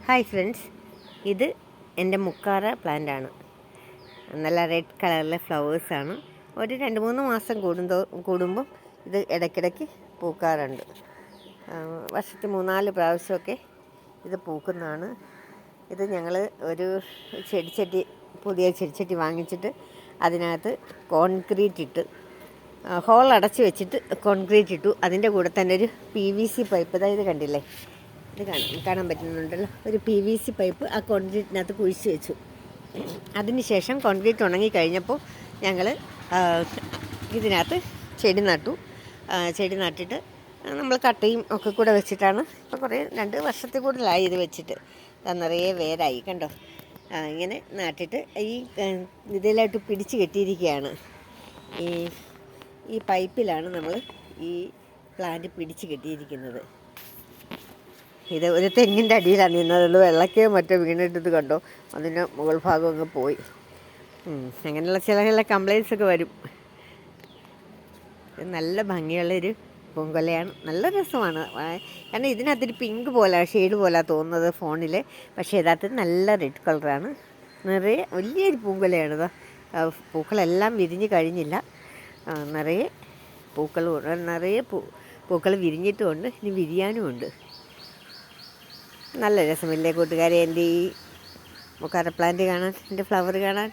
Hi friends, ഇത് എൻ്റെ മുക്കാറ പ്ലാന്റാണ്. നല്ല റെഡ് കളറിലെ ഫ്ലവേഴ്സാണ്. ഒരു 2-3 മാസം കൂടുമ്പം ഇത് ഇടയ്ക്കിടയ്ക്ക് പൂക്കാറുണ്ട്. വർഷത്തിൽ 3-4 പ്രാവശ്യമൊക്കെ ഇത് പൂക്കുന്നതാണ്. ഇത് ഞങ്ങൾ ഒരു പുതിയ ചെടിച്ചട്ടി വാങ്ങിച്ചിട്ട് അതിനകത്ത് കോൺക്രീറ്റ് ഇട്ട് ഹോൾ അടച്ച് വെച്ചിട്ട് കോൺക്രീറ്റ് ഇട്ടു. അതിൻ്റെ കൂടെ തന്നെ ഒരു PVC പൈപ്പ്, അതായത് കണ്ടില്ലേ, ഇത് കാണാൻ പറ്റുന്നുണ്ടല്ലോ, ഒരു PVC പൈപ്പ് ആ കോൺക്രീറ്റിനകത്ത് കുഴിച്ച് വെച്ചു. അതിനുശേഷം കോൺക്രീറ്റ് ഉണങ്ങി കഴിഞ്ഞപ്പോൾ ഞങ്ങൾ ഇതിനകത്ത് ചെടി നട്ടു. ചെടി നട്ടിട്ട് നമ്മൾ കട്ടയും ഒക്കെ കൂടെ വെച്ചിട്ടാണ് ഇപ്പോൾ കുറേ 2 വർഷത്തിൽ കൂടുതലായി ഇത് വെച്ചിട്ട്. നിറയെ വേരായി, കണ്ടോ. ഇങ്ങനെ നട്ടിട്ട് ഇതിലായിട്ട് പിടിച്ച് കെട്ടിയിരിക്കുകയാണ്. ഈ പൈപ്പിലാണ് നമ്മൾ ഈ പ്ലാന്റ് പിടിച്ച് കെട്ടിയിരിക്കുന്നത്. ഇത് ഒരു തെങ്ങിൻ്റെ അടിയിലാണ് നിന്നത്. വെള്ളക്കയോ മറ്റോ വീണിട്ടത് കണ്ടോ, അതിൻ്റെ മുകൾ ഭാഗം അങ്ങ് പോയി. അങ്ങനെയുള്ള ചില കംപ്ലൈൻസ് ഒക്കെ വരും. നല്ല ഭംഗിയുള്ളൊരു പൂങ്കൊലയാണ്, നല്ല രസമാണ്. കാരണം ഇതിനകത്തൊരു പിങ്ക് പോലെ ഷെയ്ഡ് പോലെ തോന്നുന്നത് ഫോണിൽ, പക്ഷേ യഥാർത്ഥത്തിൽ നല്ല റെഡ് കളറാണ്. നിറയെ വലിയൊരു പൂങ്കൊലയാണിത്. പൂക്കളെല്ലാം വിരിഞ്ഞ് കഴിഞ്ഞില്ല, നിറയെ പൂക്കൾ വിരിഞ്ഞിട്ടുമുണ്ട്, ഇനി വിരിയാനുമുണ്ട്. നല്ല രസമില്ലേ കൂട്ടുകാരെ എൻ്റെ ഈ മുക്കാറ പ്ലാന്റ് കാണാൻ, എൻ്റെ ഫ്ലവർ കാണാൻ.